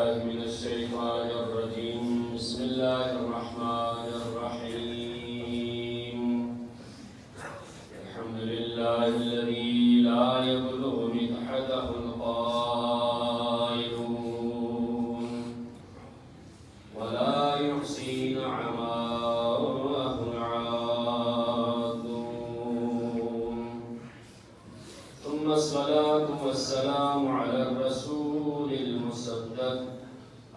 من الشيطان الرجيم بسم الله الرحمن الرحيم الحمد لله الذي لا يبلغ مدحته القائلون ولا يحصي نعماءه العادون ثم الصلاة والسلام على الرسول المصدق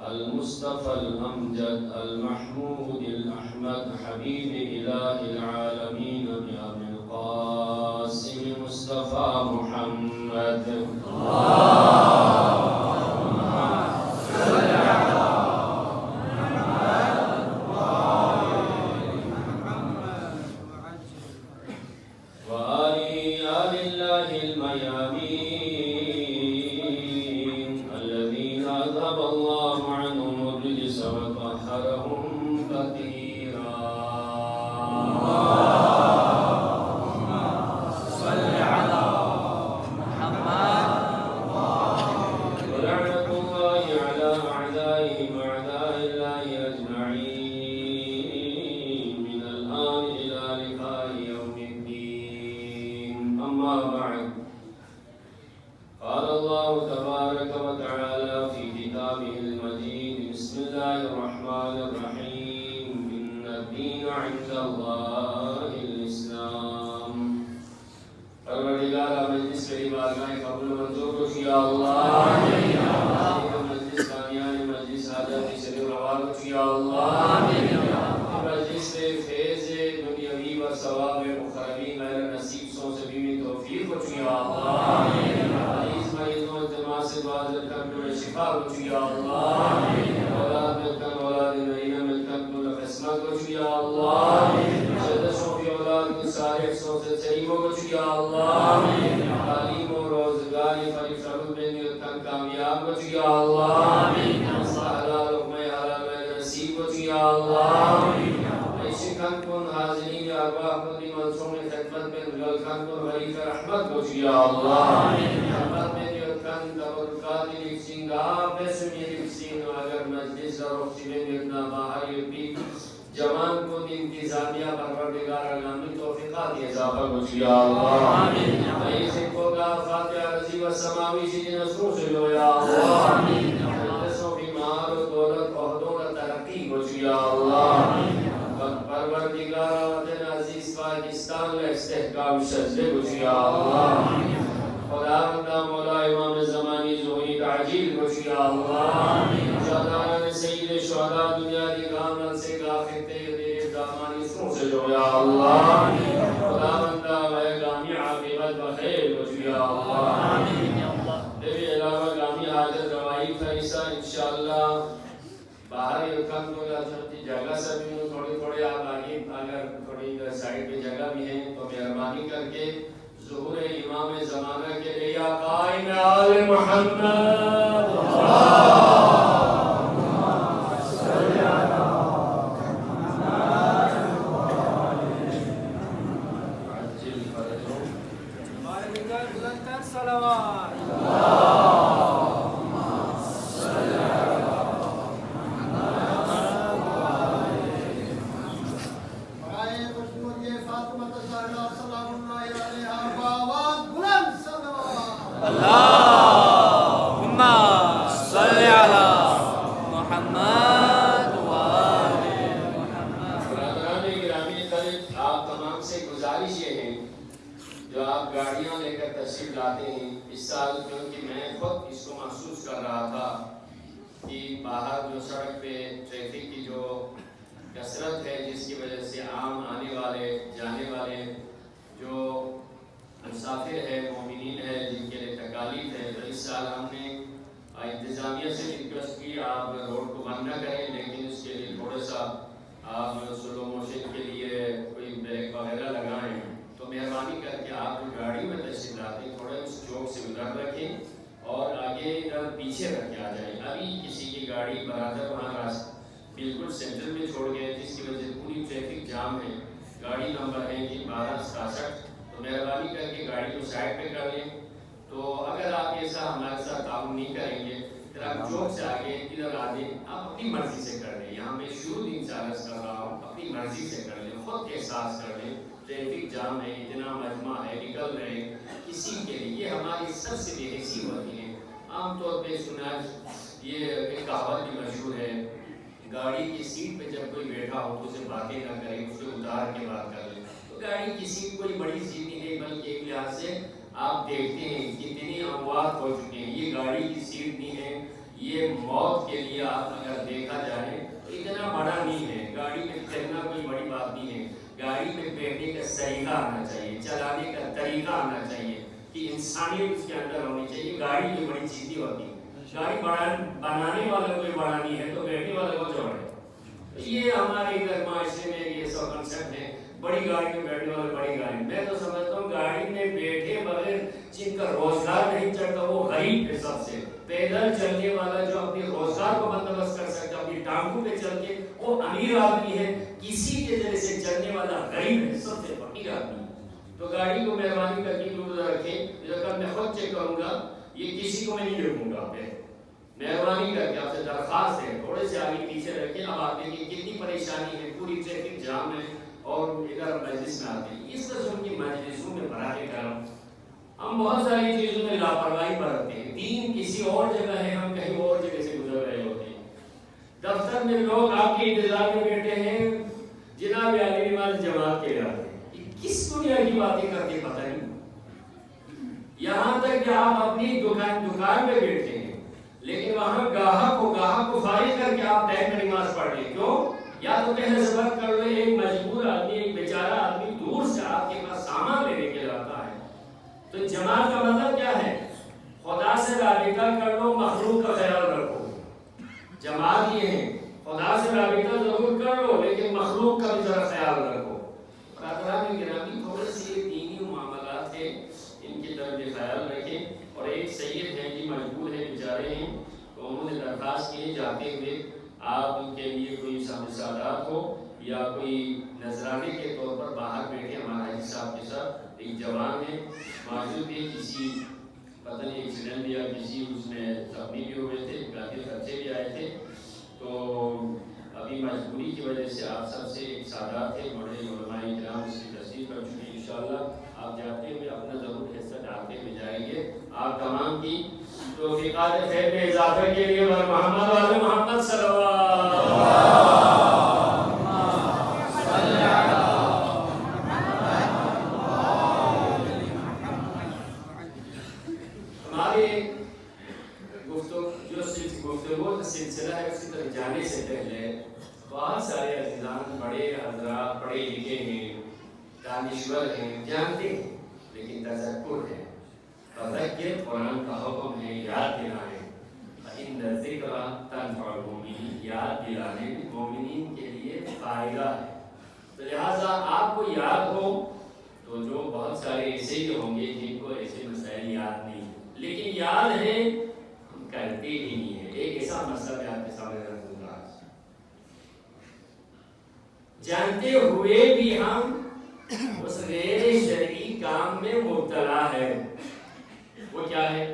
المصطفى الأمجد المحمود الأحمد حبيب إله العالمين بأبي القاسم مصطفى محمد تو اگر آپ ایسا ہمارے ساتھ تعاون نہیں کریں گے پھر ٹرک چوک سے آگے ادھر آگے آپ اپنی مرضی سے کر لیں. یہاں میں شروع دن چالس کر رہا ہوں, اپنی مرضی سے کر لیں, خود احساس کر لیں. ٹریفک جام ہے, اتنا مجمع ہے, نکل رہے ہیں, کسی کے لیے یہ ہماری سب سے بے حسی ہوتی ہے. عام طور پہ سنا یہ ایک کہاوت بھی مشہور ہے, گاڑی کی سیٹ پہ جب کوئی بیٹھا ہو تو اسے باتیں نہ کرے, اسے اتار کے بات کر لیں. تو گاڑی کی سیٹ کوئی بڑی سیٹ نہیں ہے, بلکہ ایک لحاظ سے آپ دیکھتے ہیں کتنی اموات ہو چکے ہیں. یہ گاڑی کی سیٹ نہیں ہے, یہ موت کے لیے آپ اگر دیکھا جائے تو اتنا بڑا نہیں ہے. گاڑی میں چلنا کوئی بڑی بات نہیں ہے, گاڑی میں بیٹھنے کا سلیقہ آنا چاہیے, چلانے کا طریقہ آنا چاہیے, کہ انسانیت اس کے اندر ہونی چاہیے. گاڑی کوئی بڑی چیز نہیں ہوتی. گاڑی بنانے والا کوئی بڑا نہیں ہے تو بیٹھنے والا کو جو ہے. یہ ہمارے ادھر معاشرے میں یہ سب کنسیپٹ ہے, بڑی گاڑی میں بیٹھنے والا بڑی گاڑی. میں تو سمجھتا ہوں گاڑی میں بیٹھے بغیر جن کا روزگار نہیں چلتا وہ غریب ہے سب سے. پیدل چلنے والا جو اپنے روزگار کو بندوبست کر سکتا اپنی ٹانگوں پہ چل کے, وہ امیر آدمی ہے. کسی کے ذریعے سے چلنے والا غریب ہے, سب سے فقیر آدمی. تو گاڑی کو مہربانی کر کے دور رکھیں. جب میں خود چیک کروں گا, یہ کسی کو میں نہیں دیکھوں گا. مہربانی کر کے آپ سے درخواست ہے تھوڑے سے آگے پیچھے رکھیں. اب آپ دیکھیں کتنی پریشانی ہے, پوری ٹریفک جام ہے اور ادھر مجلس میں آتے ہیں. اس قسم کی مجلسوں میں براہ کرم ہم بہت ساری چیزوں میں لاپرواہی برتتے ہیں. دین کسی اور جگہ ہے, ہم کہیں اور جگہ سے گزر رہے ہوتے ہیں. دفتر میں لوگ آپ کے انتظار میں بیٹھے ہیں, جناب عالی نماز جماعت کے آتے ہیں. کس دنیا کی باتیں کرتے پتہ نہیں. یہاں تک کہ آپ اپنی دکان پہ بیٹھے ہیں, لیکن وہاں گاہک کو فارغ کر کے آپ ٹائم میں نماز پڑھ لیں. کیوں؟ یا تو پہلے صبر کر لو. ایک مجبور آدمی, ایک بیچارہ آدمی دور سے آپ کے پاس سامان لینے کے لیے آتا ہے. تو جماعت کا مطلب کیا ہے؟ خدا سے رابطہ کر لو, مخلوق کا خیال رکھو. جماعت یہ ہے, خدا سے رابطہ ضرور کر لو لیکن مخلوق کا بھی ذرا خیال رکھو. برادران گرامی, تھوڑے سے دینی معاملات ہیں, ان کی طرف بھی خیال رکھیں. اور ایک سید ہیں جی, مجبور ہیں, بیچارے ہیں, تو انہوں نے درخواست کی جاتے ہوئے آپ ان کے لیے کوئی سادات ہو یا کوئی نذرانے کے طور پر باہر بیٹھے. ہمارا حاجی صاحب کے ساتھ ایک جوان ہے موجود ہے, کسی پتہ نہیں ایکسیڈنٹ یا کسی اس میں زخمی بھی ہوئے تھے, کافی خرچے بھی آئے تھے. تو ابھی مجبوری کی وجہ سے آپ سب سے ایک سادات ہے, بڑے علماء کرام اس کی تصدیق کر چکے ہیں. انشاءاللہ آپ جاتے ہوئے اپنا ضرور حصہ ڈالتے ہوئے جائیں گے. آپ تمام کی توفیقات خیر میں اضافہ کے لیے محمد وعلی محمد صلی اللہ ہمارے گفتگو کا سلسلہ ہے. اس کی طرف جانے سے پہلے بہت سارے عزیزان, بڑے حضرات, پڑھے لکھے ہیں, دانشور ہیں, جانتے ہیں, لیکن تذکر ہے. فذکر قرآن کا حکم ہے, یاد دلانے. فإن الذکر تنفع المؤمنین, یاد دلانے بھی مومنین کے لیے فائدہ ہے. تو لہٰذا آپ کو یاد ہو تو جو بہت سارے ایسے ہی ہوں گے جن کو ایسے مسائل یاد نہیں, لیکن یاد ہے ہم کرتے ہی نہیں ہیں. ایک ایسا مسئلہ میں آپ کے سامنے رکھوں گا. جانتے ہوئے بھی ہم اس غیر شرعی کام میں مبتلا ہے. وہ کیا ہے؟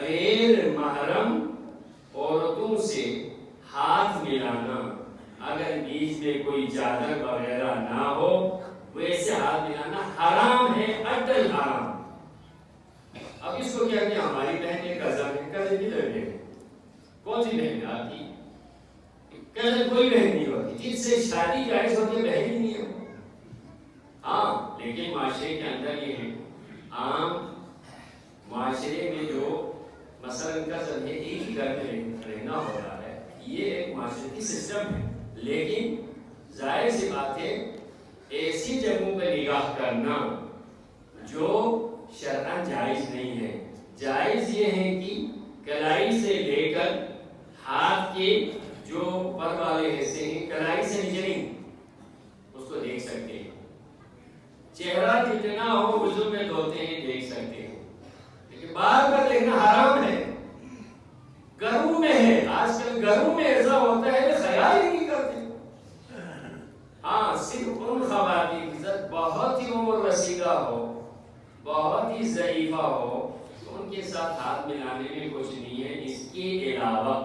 غیر محرم عورتوں سے ہاتھ ملانا. اگر بیچ میں کوئی چادر وغیرہ نہ ہو, ویسے ہاتھ ملانا حرام ہے, اٹل حرام. اب اس کو کہتے ہیں ہماری بہن ایک کزن ہے. کزن کی لڑکے ہیں, کون سی بہن آتی؟ کزن کوئی بہن نہیں ہوتی. جس سے شادی جائز ہوتی ہے بہن ہی نہیں ہے. ہاں, لیکن معاشرے کے اندر یہ ہے, عام معاشرے میں جو مثلاً کزن ہے, ایک ہی گھر میں رہنا ہوتا ہے, یہ ایک معاشرتی سسٹم ہے. لیکن ظاہر سی بات ہے ایسی جگہوں پہ نگاہ کرنا جو شرعاً جائز نہیں ہے. جائز یہ ہے کہ کلائی سے لے کر ہاتھ کے جو پر والے حصے ہیں, کلائی سے نیچے نہیں, اس کو دیکھ سکتے ہیں. چہرہ جتنا ہو وضو میں دھوتے ہیں دیکھ سکتے ہیں, لیکن باہر کا دیکھنا حرام ہے. گھروں میں ہے, آج کل گھروں میں ایسا ہوتا ہے کہ خیال ہی نہیں کرتے. ہاں, صرف ان خواتین کی ذات بہت ہی عمر رسیدہ ہو, بہت ہی ضعیفہ ہو, ان کے ساتھ ہاتھ ملانے میں کچھ نہیں ہے اس کے علاوہ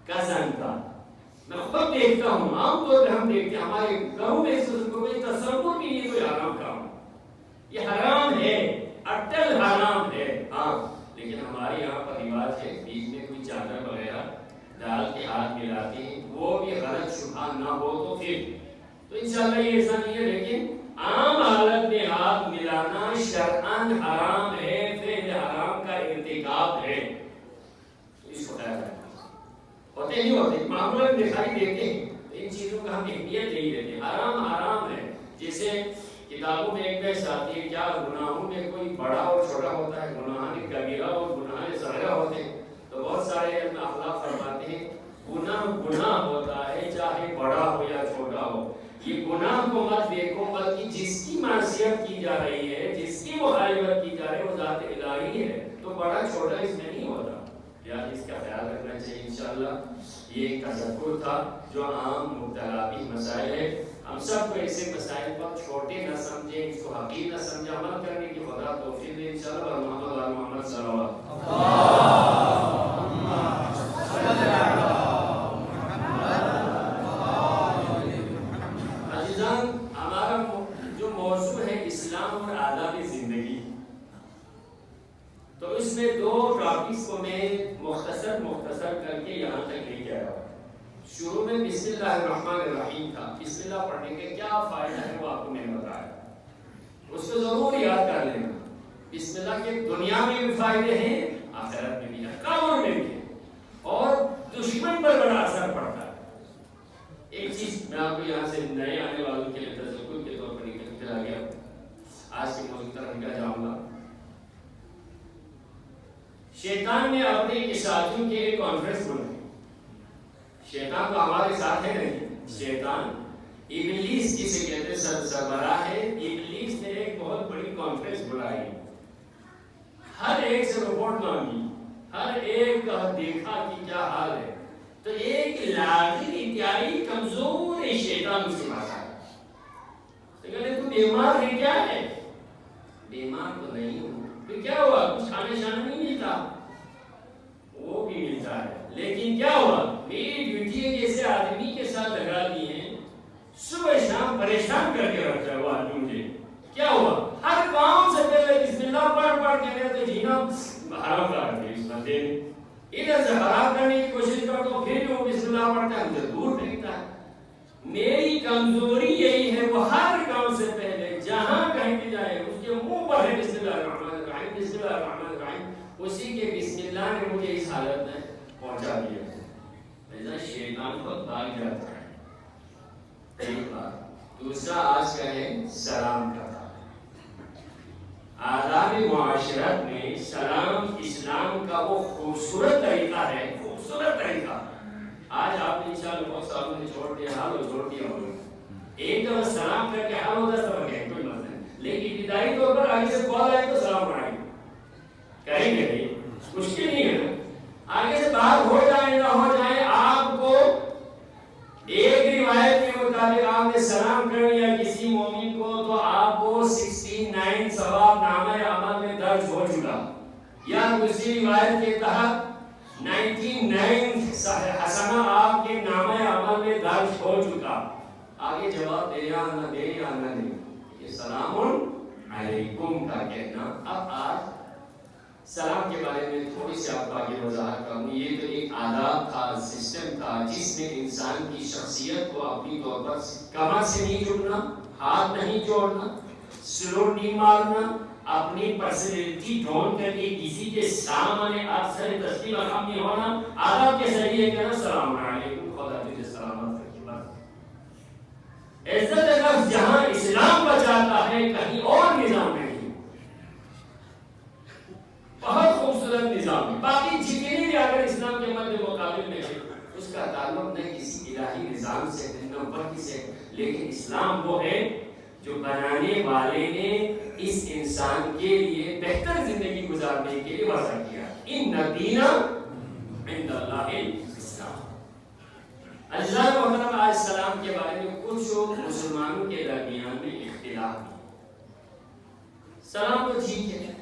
کزن کا. میں خود دیکھتا ہوں، عام طور پر ہم دیکھتے ہیں ہمارے گھروں میں اس کو کوئی تصور بھی نہیں کوئی حرام کام. یہ حرام ہے، اٹل حرام ہے. ہاں لیکن ہمارے یہاں پر رواج ہے بیچ میں کوئی چادر وغیرہ ڈال کے ہاتھ ملاتے ہیں، وہ بھی غلط شبہ نہ ہو تو پھر تو انشاءاللہ یہ ایسا نہیں ہے. لیکن عام حالت میں ہاتھ ملانا شرعاً حرام ہے، فعل حرام کا ارتکاب ہے. اس کو خیال رکھنا ہوتے نہیں ہوتے معمولاً دکھائی دیتے ہیں، ان چیزوں کا ہم اہمیت نہیں دیتے. حرام حرام ہے. جیسے کتابوں میں ایک بحث آتی ہے کیا گناہوں میں کوئی بڑا اور چھوٹا ہوتا ہے، گناہ کبیرہ اور گناہ صغیرہ ہوتے ہیں. تو بہت سارے علم اخلاق فرماتے ہیں گناہ گناہ ہوتا ہے چاہے بڑا ہو یا چھوٹا ہو. یہ گناہ کو مت دیکھو بلکہ جس کی معصیت کی جا رہی ہے، جس کی مخالفت کی جا رہی ہے وہ ذات الہی ہے، تو بڑا چھوٹا اس میں نہیں ہوتا. یعنی اس کا خیال رکھنا چاہیے. انشاءاللہ یہ ایک تذکر تھا جو عام مبتلا بھی مسائل ہے. ہم سب کو ایسے مسائل پر چھوٹے نہ سمجھیں، اس کو حقیر نہ سمجھیں، عمل کرنے کی خدا توفیق دے انشاءاللہ. اور محمد آل محمد صلی اللہ عزیزان. ہمارا جو موضوع ہے اسلام اور آداب زندگی، تو اس میں دو ٹاپکس کو میں مختصر کر کے یہاں تک لے کے آیا ہوں. شروع میں بسم اللہ الرحمن الرحیم تھا. بسم اللہ پڑھنے کے کیا فائدہ ہے وہ آپ کو میں نے بتایا، اس کو ضرور یاد کر لینا. بسم اللہ کے دنیا میں بھی فائدے ہیں، آخرت میں بھی ہیں، قبر میں بھی ہیں، اور دشمن پر بڑا اثر پڑتا ہے. ایک چیز میں آپ کو یہاں سے نئے آنے والوں کے لیے تذکر کے طور پر نکل کے آ گیا. آج کے موضوع طرف نکل جاؤں گا. شیطان نے اپنے کے ساتھیوں کے لیے کانفرنس بنائی. شیطان تو ہمارے ساتھ ہے نہیں، شیطان ابلیس جسے کہتے ہیں سربراہ ہے. ابلیس نے ایک بہت بڑی کانفرنس بلائی، ہر ایک سے رپورٹ مانگی، ہر ایک کا دیکھا کہ کیا حال ہے. تو ایک لاغر انتہائی کمزور شیطان اس کے پاس آیا. تو کہتے تو بیمار ہے کیا ہے؟ بیمار تو نہیں ہوں. پھر کیا ہوا؟ کچھ کھانے شانے نہیں ملتا؟ وہ بھی ملتا ہے، لیکن کیا ہوا؟ میری ڈیوٹی ہے کہ ایسے آدمی کے ساتھ لگا دی ہے، صبح شام پریشان کر کے رکھتا ہے وہ آدمی مجھے. کیا ہوا؟ ہر کام سے پہلے بسم اللہ پڑھ کے میرے تو جینا حرام کر دیا. اس بندے نے ادھر سے حرام کرنے کی کوشش کرتا ہوں، پھر بھی وہ بسم اللہ پڑھتا ہے، مجھے دور پھینکتا ہے. میری کمزوری یہی ہے، وہ ہر کام سے پہلے جہاں کہیں بھی جائے اس کے منہ پر ہے بسم اللہ الرحمن الرحیم، بسم اللہ الرحمن الرحیم. اسی کے بسم اللہ نے مجھے اس حالت میں پہنچا دیا. ایسا شیطان خود بھاگ جاتا ہے. ایک بات. دوسرا آج کا ہے سلام کا. آداب معاشرت میں سلام اسلام کا وہ خوبصورت طریقہ ہے، خوبصورت طریقہ. آج آپ نے انشاءاللہ بہت سالوں نے چھوڑ دیا، حال چھوڑ دیا ہوگا. ایک دفعہ سلام کر کے حال ہوتا سب گئے، کوئی مسئلہ نہیں. لیکن ابتدائی طور پر آگے سے کال آئے تو سلام پڑھائیں گے، کریں گے نہیں، مشکل نہیں ہے نا. آگے سے بات ہو جائے نہ ہو جائے، آپ کو ایک روایت کے مطابق آپ نے سلام کر لیا کسی مومن کو تو آپ کو 69 ثواب نامہ عمل میں درج ہو چکا. یا دوسری روایت کے تحت 99 حسنہ آپ کے نامہ عمل میں درج ہو چکا. آگے جواب دے یا نہ دے یا نہ دے، یہ سلام علیکم کا کہنا. اب آج سلام کے بارے میں تھوڑی سی آپ کو آگے وضاحت کروں. یہ تو ایک آداب تھا، سسٹم تھا جس میں انسان کی شخصیت کو اپنی طور پر کمر سے نہیں جھکنا، ہاتھ نہیں جوڑنا، سلوٹ نہیں مارنا، اپنی پرسنالٹی ڈھونڈ کر کے کسی کے سامنے اکثر تسلیم رقم نہیں ہونا. آداب کے ذریعے کہنا السلام علیکم، خدا تجھے سلامت رکھے. بس عزت نفس جہاں اسلام بچاتا ہے کہیں اور نظام نہیں. بہت خوبصورت نظام ہے. باقی جتنے بھی اگر اسلام کے مد مقابل میں ہے اس کا تعلق نہ کسی الہی نظام سے نہ وحی سے، لیکن اسلام وہ ہے جو بنانے والے نے اس انسان کے لیے بہتر زندگی گزارنے کے لیے وضع کیا. ان الدین عند اللہ الاسلام. عزیزان محترم، آج سلام کے بارے میں کچھ مسلمانوں کے درمیان میں اختلاف ہے. سلام تو ٹھیک ہے،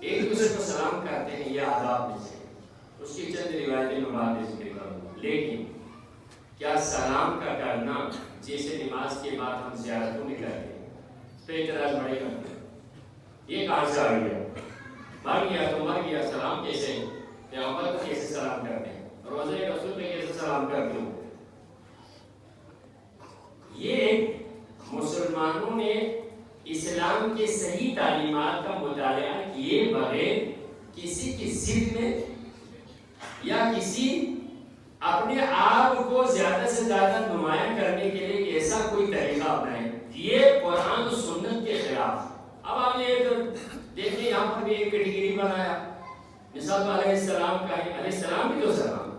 ایک دوسرے کو سلام کرتے ہیں، یہ آداب میں سے اس کی چند روایتیں میں بعد میں ذکر کروں گا۔ لیکن کیا سلام کا کرنا جیسے نماز کے بعد ہم زیارتوں میں کرتے ہیں اس پہ اعتراض بڑے کرتے ہیں، یہ کہاں سے آ گیا؟ مر گیا تو مر گیا، سلام کیسے؟ پیغمبر کو کیسے سلام کرتے ہیں؟ روزہ رسول میں کیسے سلام کرتے ہو؟ یہ مسلمانوں نے اسلام کے صحیح تعلیمات کا مطالعہ کیے بغیر کسی کی ضد میں یا کسی اپنے آپ کو زیادہ سے زیادہ نمایاں کرنے کے لیے ایسا کوئی طریقہ اپنائیں، یہ قرآن و سنت کے خلاف۔ اب آپ نے دیکھیں یہاں پر بھی ایک کیٹیگری بنایا، مثال علیہ السلام کا ہے، علیہ السلام بھی تو سلام،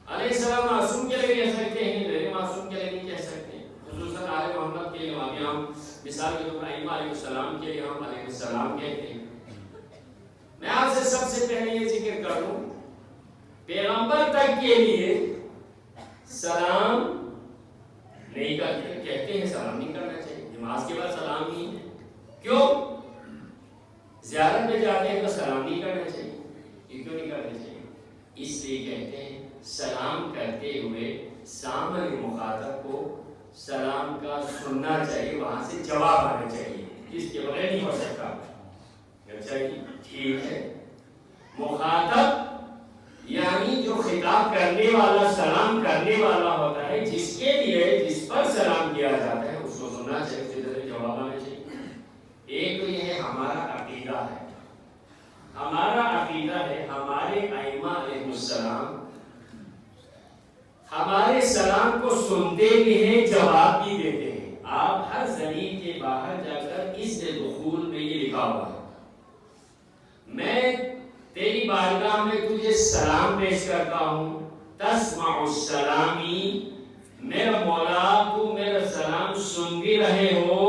علیہ السلام معصوم کے لیے کہہ سکتے ہیں، غیر معصوم کے لیے نہیں کہہ سکتے، خصوصاً آل محمد کے لیے ابھی ہم مثال کے طور پر ائمہ علیہ السلام کے لیے ہم علیہ السلام کہتے ہیں۔ میں آپ سے سب سے پہلے یہ ذکر کروں، پیغمبر تک کے لیے سلام نہیں کرتے، کہتے ہیں سلام نہیں کرنا چاہیے، نماز کے بعد سلام نہیں ہے، کیوں؟ زیارت میں جاتے ہیں تو سلام نہیں کرنا چاہیے، یہ کیوں نہیں کرنا چاہیے؟ اس لیے کہتے ہیں سلام کرتے ہوئے سامنے مخاطب کو سلام کا سننا چاہیے، وہاں سے جواب آنا چاہیے، جس کے بغیر نہیں ہو سکتا۔ اچھا ٹھیک ہے، مخاطب یعنی جو خطاب کرنے والا سلام کرنے والا ہوتا ہے، جس کے لیے جس پر سلام کیا جاتا ہے اس کو سننا چاہیے، اس کے جواب آنا چاہیے۔ ایک تو یہ ہے ہمارا عقیدہ ہے، ہمارا عقیدہ ہے ہمارے ائمہ علیہ السلام ہمارے سلام کو سنتے بھی ہیں، جواب بھی دیتے ہیں۔ آپ ہر زمین کے باہر جا کر اس دخول میں یہ لکھا ہوا ہے، میں تیری بارگاہ میں تجھے سلام پیش کرتا ہوں، تسمع السلامی، میرا مولا تو میرا سلام سن بھی رہے ہو،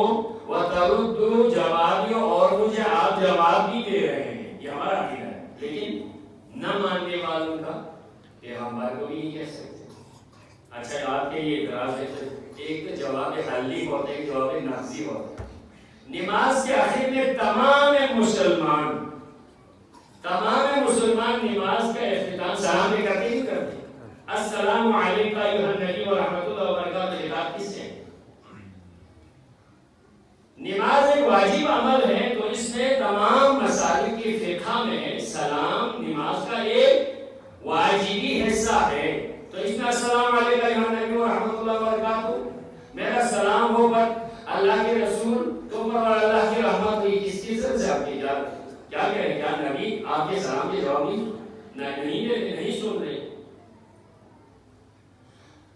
وَتَرُدُّ جوابی، اور مجھے آپ جواب بھی دے رہے ہیں، یہ ہمارا عقیدہ ہے۔ لیکن نہ ماننے والوں کا پیغمبر کو بھی نہیں کہہ سکتے۔ اچھا آپ کے یہ اعتراض ہے، ایک تو جواب حلی ہوتا ہے، ایک جواب نفسی ہوتا ہے۔ نماز کے آخر میں تمام مسلمان نماز کا اختتام سلام میں کرتے ہی کرتے ہیں۔ السلام علیکم ایھا النبی ورحمۃ اللہ وبرکاتہ، خطاب کس سے؟ نماز ایک واجب عمل ہے، تو اس میں تمام مسائل کی فقہ میں سلام نماز کا ایک واجبی حصہ ہے۔ تو اس میں السلام علیکم ایھا النبی ورحمۃ اللہ وبرکاتہ، میرا سلام ہو پر اللہ کے رسول تم پر اور اللہ کی رحمت ہوئی، کس کی طرف سے آپ کی اجازت؟ کیا کہہ رہے ہیں؟ کیا نبی آپ کے سلام کے جواب نہیں سن رہے؟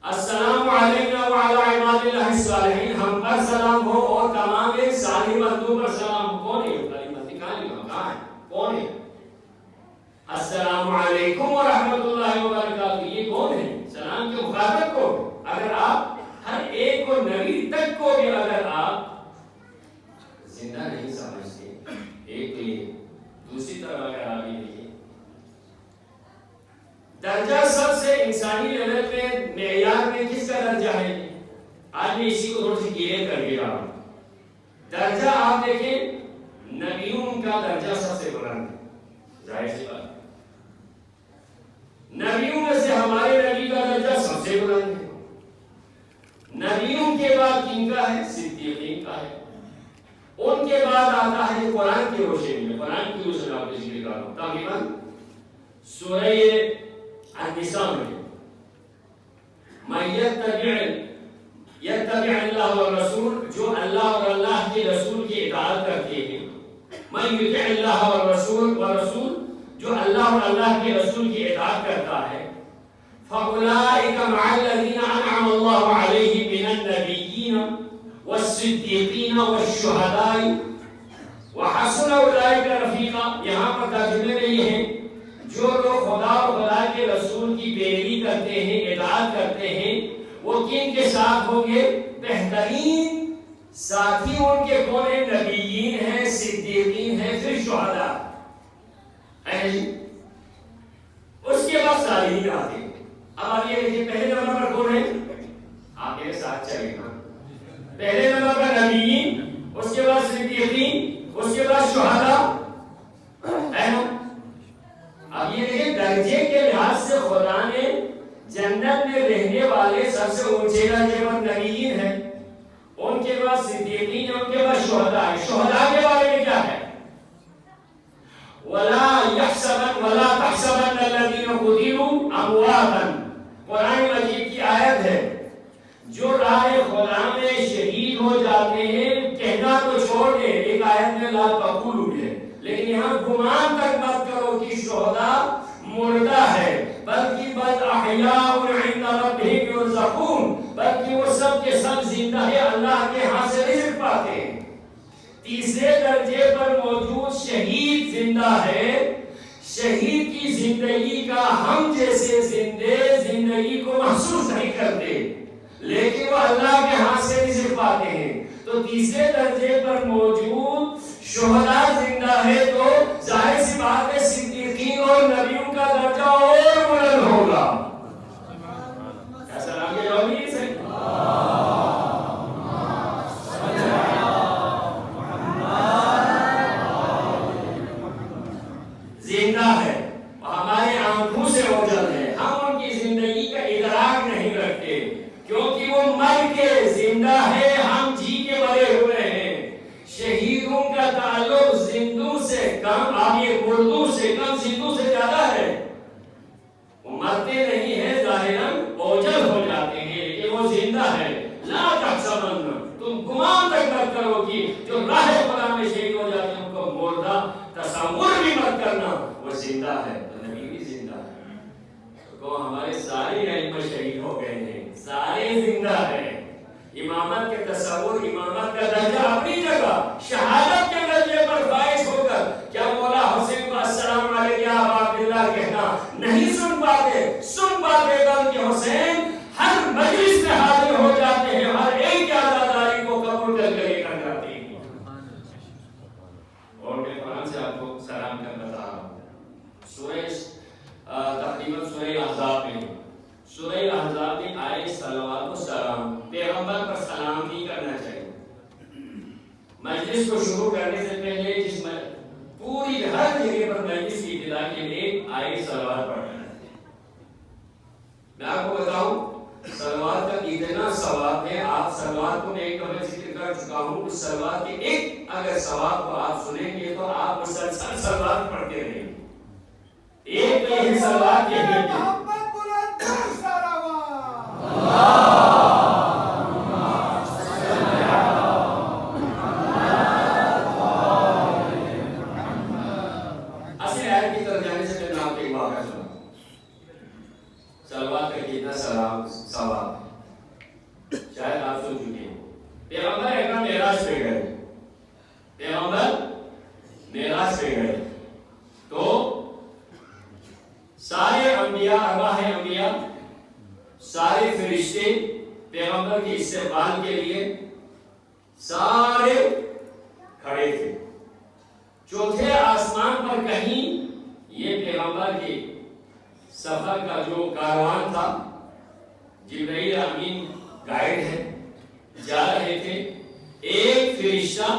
السلام علیکم وعلی عباد اللہ الصالحین، ہم پر سلام ہو اور تمام صالح بندوں پر سلام ہو۔ کون ہے؟ کہاں ہے؟ کون ہے؟ السلام علیکم ورحمۃ اللہ وبرکاتہ، یہ کون ہے؟ سلام کے مخاطب کو اگر آپ ہر ایک کو نبی تک کو بھی اگر آپ زندہ نہیں سمجھتے، ایک تو یہ، دوسری طرف اگر آپ یہ دیکھیں درجہ سب سے انسانی لیول پہ معیار میں کس کا درجہ ہے؟ آج میں اسی کو تھوڑا سی کلیئر کر کے رہا ہوں۔ درجہ آپ دیکھیں، نبیوں کا درجہ سب سے بلند ہے، ظاہر سی بات، نبیوں میں سے ہمارے نبی کا درجہ سب سے بلند ہے۔ نبیوں کے بعد کن کا ہے؟ صدیقین کا ہے۔ ان کے بعد آتا ہے قرآن کی روشنی میں، قرآن کی روشنی میں آپ کو ذکر کر رہا ہوں، تقریباً سورہ النساء میں من یتبع اللہ والرسول، جو اللہ اور اللہ کے رسول کی اطاعت کرتے ہیں، من یطع اللہ والرسول، جو اللہ اور اللہ کے رسول کی اطاعت کرتا ہے، فَأُولَٰئِكَ مَعَ الَّذِينَ أَنْعَمَ اللَّهُ عَلَيْهِم مِّنَ النَّبِيِّينَ وَالصِّدِّيقِينَ وَالشُّهَدَاءِ وَحَسُنَ أُولَٰئِكَ رَفِيقًا۔ یہاں پر ترجمے میں یہ ہے، جو لوگ خدا اور خدا کے رسول کی پیروی کرتے ہیں، اطاعت کرتے ہیں، وہ کن کے ساتھ ہوں گے؟ بہترین ساتھی ان کے کون ہیں؟ نبیین ہیں، صدیقین ہیں، پھر شہداء ہے جی، اس کے بعد صالحین آتے ہیں۔ اب آپ یہ دیکھیں پہلے نمبر پر کون ہے؟ آپ میرے ساتھ چلیں نا، پہلے نمبر پر نبیین، اس کے بعد صدیقین، اس کے بعد شہداء، جنت میں رہنے والے سب سے اونچے درجے پر نبیین ہیں، ان کے بعد صدیقین ہیں، ان کے بعد شہداء ہیں۔ شہداء کے بارے میں کیا ہے؟ وَلَا تَحْسَبَنَّ الَّذِينَ قُتِلُوا أَمْوَاتًا، قرآن مجید کی آیت ہے۔ جو راہ خدا میں شہید ہو جاتے ہیں، کہنا تو چھوڑ دیں، ایک آیت میں لا تقولوا ہے، لیکن یہاں گمان تک مت کرو کہ شہداء مردہ ہے، بلکہ بل احیاء عند ربهم یرزقون، بلکہ وہ سب کے سب زندہ ہے، اللہ کے ہاں سے رزق پاتے ہیں۔ تیسرے درجے پر موجود شہید زندہ ہے۔ شہید کی زندگی کا ہم جیسے زندگی کو محسوس نہیں کرتے، لیکن وہ اللہ کے ہاں سے رزق پاتے ہیں۔ تو تیسرے درجے پر موجود شہداء زندہ ہے، تو ظاہر سی بات ہے صدیقین اور نبیوں کا درجہ اور بلند ہوگا۔ ایسا لگے جو بھی سے زندہ ہے، ہماری آنکھوں سے اوجھل ہے، ہم ان کی زندگی کا ادراک نہیں رکھتے، کیونکہ وہ مر کے زندہ ہے، ہم جی کے مرے ہوئے ہیں۔ شہیدوں کا تعلق زندوں سے کم، آگے مردوں سے کم، زندوں سے زیادہ ہے۔ وہ مرتے نہیں ہیں، ظاہراً اوجھل ہو جاتے ہیں، لیکن وہ زندہ ہے۔ لا تحسبن، تم گمان تک مت کرو کہ جو راہ خدا میں شہید ہو جاتے ہیں ان کو مردہ تصور بھی مت کرنا، وہ زندہ ہے۔ تو نبی بھی زندہ ہے، تو ہمارے سارے علم شہید ہو گئے ہیں، سارے زندہ ہیں۔ امامت کے تصور، امامت کا درجہ اپنی جگہ، شہادت کے درجے پر فائز ہو کر کیا مولا حسین کو السلام علیکم یا ابا عبداللہ کہنا نہیں سن پاتے، بلکہ حسین ہر مجلس میں حاضر ہو جاتے ہیں، ہر ایک کی عزاداری کو قبول کر کے لے کر جاتے ہیں۔ اور میں قرآن سے آپ کو سلام کر بتا رہا ہوں، تقریباً سورہ احزاب میں آئے صلوات و سلام، پیغمبر پر سلام نہیں کرنا چاہیے۔ مجلس کو شروع کرنے سے پہلے پوری ہر جگہ پر مجلس کی ابتدا کے لیے آئے صلوات پڑھنا ہے۔ میں آپ کو بتاؤں صلوات کا اتنا ثواب ہے، آپ صلوات کو میں ایک دفعہ ذکر کر چکا ہوں، اس صلوات کے ایک اگر ثواب کو آپ سنیں گے تو آپ مسلسل صلوات پڑھتے رہیں گے۔ ایک نہیں صلوات کے ہیں اصل آیت کی طرف جانے سے پہلے آپ ایک واقعہ سنا۔ صلوات کا کتنا ثواب ہے شاید آپ سن چکے ہیں۔ پیغمبر اکرم معراج پہ گئے تو سارے انبیاء، ارواح انبیاء، سارے فرشتے پیغمبر کے استقبال کے لیے سارے کھڑے تھے۔ چوتھے آسمان پر کہیں یہ پیغمبر کے سفر کا جو کاروان تھا، جبرائیل امین گائیڈ ہے، جا رہے تھے۔ ایک فرشتہ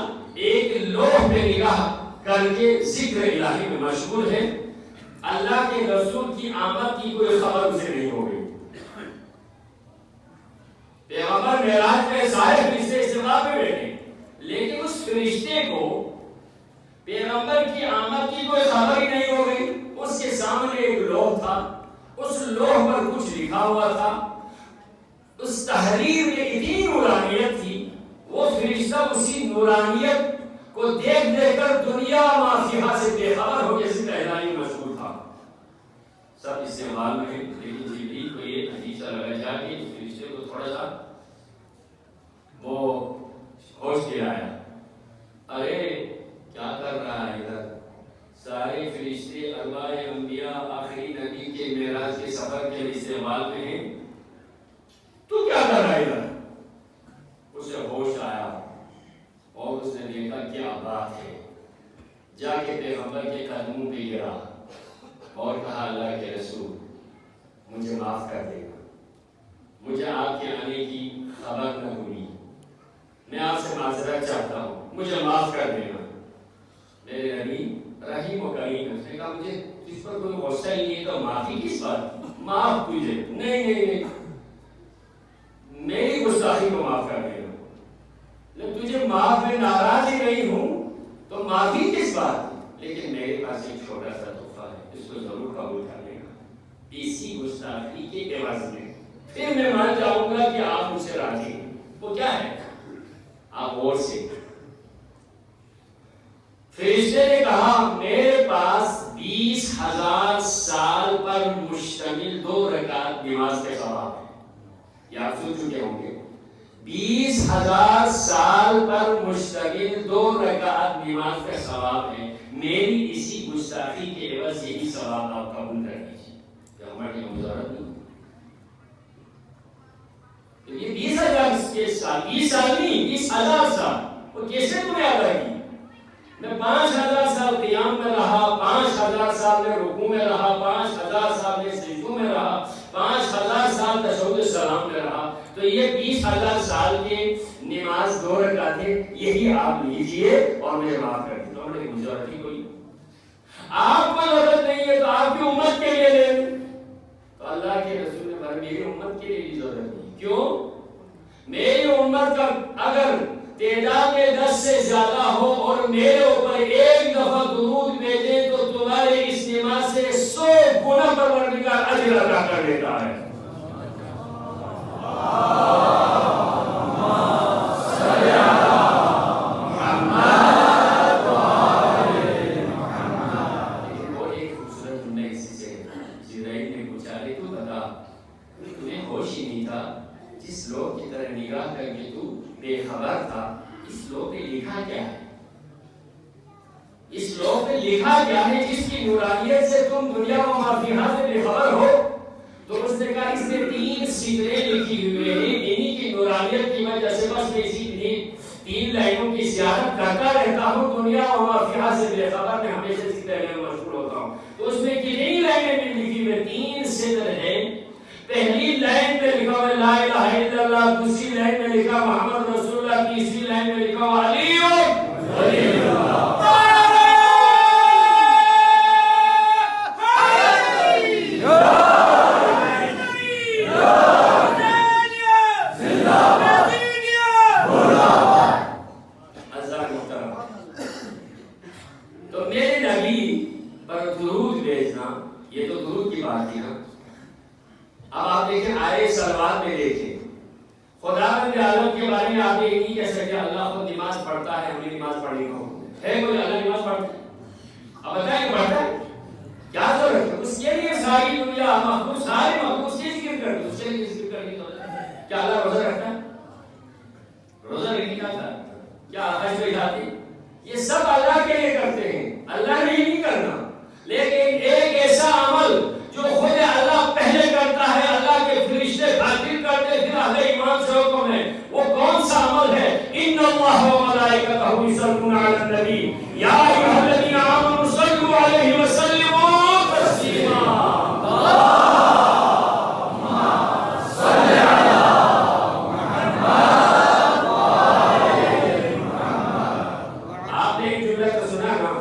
ایک لوح پہ نگاہ کر کے ذکر الہی میں مشغول ہے، اللہ کے رسول کی آمد کی کوئی خبر اسے نہیں ہو گئی۔ پیغمبر معراج میں سارے فرشتے استقبال میں بیٹھے، لیکن اس فرشتے کو پیغمبر کی آمد کی کوئی خبر ہی نہیں ہو گئی۔ اس کے سامنے ایک لوح تھا، اس لوح پر کچھ لکھا ہوا تھا، اس تحریر میں اتنی نورانیت تھی، وہ فرشتہ اسی نورانیت کو دیکھ دیکھ کر دنیا مافیہ سے بے خبر ہو کے ذکر الہی میں مشغول تھا۔ سب استعمال میں، لیکن جبریل کو یہ عجیب سا لگا جا کے فرشتے کو تھوڑا سا وہ ہوش دلایا، ارے کیا کر رہا ہے ادھر؟ سارے فرشتے ارواح انبیاء آخری نبی کے معراج کے سفر کے استعمال میں ہیں، تو کیا کر رہا ہے ادھر؟ اسے ہوش آیا اور اس نے دیکھا کیا بات ہے، جا کے پیغمبر کے قدموں پہ گرا اور کہا اللہ کے رسول مجھے معاف کر دے گا، مجھے آپ کے آنے کی خبر نہ ہوئی، میں آپ سے معذرت چاہتا ہوں، مجھے معاف کر دینا۔ میرے نبی رحیم و کریم، اس نے کہا مجھے اس پر کوئی غصہ ہی نہیں ہے تو معافی کس بات؟ معاف تجھے، نہیں نہیں نہیں، میری گستاخی کو معاف کر دے گا، لیکن تجھے معاف میں ناراض ہی نہیں ہوں تو معافی کس بات کی، لیکن میرے پاس ایک چھوٹا سا تحفہ ہے، اس کو ضرور قبول کر لے گا اسی گستاخی کے عوض میں، پھر میں مان جاؤں گا کہ آپ مجھ سے راضی ہیں۔ وہ کیا ہے؟ آپ غور سے، فرشتے نے کہا میرے پاس 20,000 سال پر مشتمل 2 رکعت نماز کے ثواب ہے۔ یہ آپ سن چکے ہوں گے، 20,000 سال پر مشتمل 2 رکعت نماز کا ثواب ہے، میری اسی گستاخی کے عوض یہی ثواب آپ قبول کر لیجیے، کہ ہماری مضارت نہیں۔ تو یہ 20,000 کے سال، 20 سال نہیں، 20,000 سال، وہ کیسے تمہیں ادا کی؟ میں 5,000 سال قیام میں رہا، 5,000 سال میں رکوع میں رہا، 5,000 سال میں سجدوں میں رہا، 5,000 سال تشہد السلام میں رہا، تو یہ 20,000 سال کے نماز 2 رکعتیں یہی آپ لیجئے اور مجھے معاف کر دیں۔ تو ہم نے ضرورت ہی کوئی، آپ کو ضرورت نہیں ہے تو آپ کی امت کے لیے لے لیں۔ تو اللہ کے رسول نے فرمایا میری امت کے لیے بھی ضرورت نہیں، کیوں؟ میری امت کا اگر تعداد میں 10 سے زیادہ ہو اور میرے اوپر ایک دفعہ درود بھیجے تو تمہارے اس نماز سے 100 گنا پروردگار اجر عطا کر دیتا ہے۔ وہ ایک خوبصورت جملہ اسی سے جبرائیل نے پوچھا تو بتا تمہیں ہوش ہی نہیں تھا، جس لوگ کی طرح نگاہ کر کے تو بے خبر تھا، اس لوگ پہ لکھا کیا ہے؟ اس لوگ پہ لکھا کیا ہے جس کی نورانیت سے تم دنیا و ما فیہا سے بے خبر ہو؟ تو اس نے کہا اس میں 3 سطریں لکھی ہوئے ہیں، انہی کی نورانیت کی وجہ سے بس میں اسی 3 لائنوں کی زیارت کرتا رہتا ہوں، دنیا و ما فیہا سے بے خبر میں ہمیشہ اس طرح میں مشغول ہوتا ہوں۔ تو اس میں کتنی لائنیں بھی لکھی ہوئے؟ 3 سطر ہیں۔ پہلی لائن میں لکھا ہوا لا الہ الا اللہ، دوسری لائن میں لکھا محمد رسول اللہ، تیسری لائن میں لکھا ہوا علی ولی اللہ۔ تو میرے نبی پر درود بھیجنا، یہ تو درود کی بات تھی نا۔ اب آپ دیکھیں آئے صلوات میں دیکھیں، خداوند عالم کے بارے میں آپ یہ نہیں کہہ سکتے اللہ خود نماز پڑھتا ہے ہمیں نماز پڑھنے کو ہے، کوئی اللہ نماز پڑھتا ہے؟ اب بتائیں پڑھتا ہے؟ کیا ضرورت ہے اس کے لیے؟ ساری دنیا مخلوق سارے مخلوق سے ذکر کرتی، اس کے لیے ذکر کرنے کی ضرورت ہے؟ کیا اللہ روزہ رکھتا ہے؟ روزہ رکھنے کا تھا کیا حج پہ جاتے؟ یہ سب اللہ کے لیے کرتے ہیں، اللہ نے نہیں کرنا۔ لیکن ایک ایسا عمل جو خود اللہ پہلے کرتا ہے، اللہ کے فرشتے خاطر کرتے پھر اہل ایمان سے حکم ہے، وہ کون سا عمل ہے؟ ان اللہ و ملائکتہ یصلون علی النبی یا ایھا الذین آمنوا صلوا علیہ وسلموا تسلیما۔ آپ نے ایک جملہ تو سنا نا،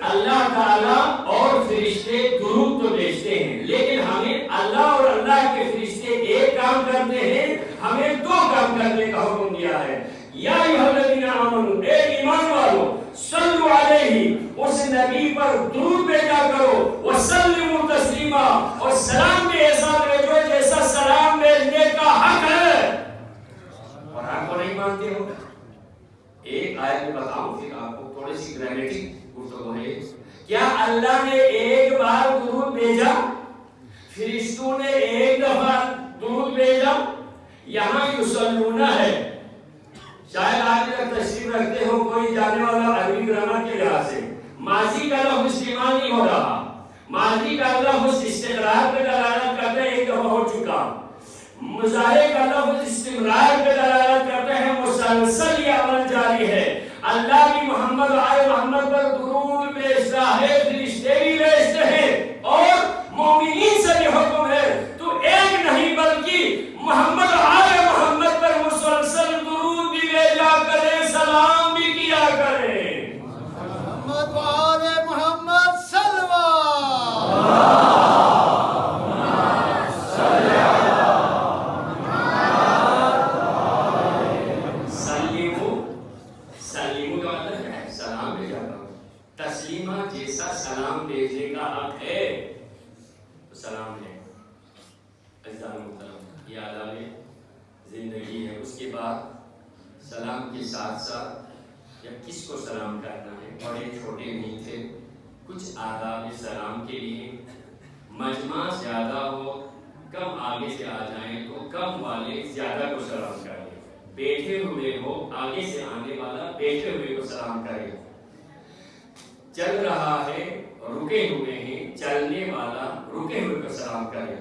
اللہ تعالیٰ اور فرشتے درود تو بھیجتے ہیں، لیکن ہمیں اللہ اور اللہ کے فرشتے ایک کام کرتے ہیں، ہمیں 2 کام کرنے کا حکم دیا ہے۔ یا ایھا الذین آمنوا، اے ایمان والو، صلوا علیہ، اس نبی پر درود بھیجا کرو، وسلموا تسلیما، اور سلام بھی ایسا بھیجو جیسا سلام بھیجنے کا حق ہے۔ اور آپ کو نہیں مانتے ہو؟ ایک آیت میں بتاؤں پھر آپ کو تھوڑی سی گرامیٹک گفتگو ہے۔ کیا اللہ نے ایک بار درود بھیجا؟ فرشتوں نے ایک دفعہ درود بھیجا؟ یہاں یصلون ہے، شاید آج تک تشریف رکھتے ہو کوئی جانے والا عربی گرامر کے لحاظ سے ماضی کا لفظ استعمال نہیں ہو رہا، ماضی کا لفظ استقرار پہ دلالت کرتا ہے، ایک دفعہ ہو چکا۔ مضارع کا لفظ استمرار پہ دلالت کرتا ہے، مسلسل یہ عمل جاری ہے۔ اللہ بھی محمد آئے محمد پر درود بھیجتا ہے، فرشتے بھی بھیجتے ہیں، اور مومنین سے یہ حکم ہے تو ایک نہیں بلکہ محمد آئے محمد پر مسلسل درود بھی بھیجا کرے، سلام بھی کیا کرے۔ محمد آئے محمد صلوات حضرات محترم، یہ آداب زندگی ہے۔ اس کے بعد سلام کے ساتھ ساتھ جب کس کو سلام کرنا ہے، بڑے چھوٹے نہیں تھے، کچھ آداب سلام کے لیے، مجمع زیادہ ہو کم آگے سے آ جائیں تو کم والے زیادہ کو سلام کریں، بیٹھے ہوئے ہو آگے سے آنے والا بیٹھے ہوئے کو سلام کرے، چل رہا ہے رکے ہوئے ہیں چلنے والا رکے ہوئے کو سلام کرے،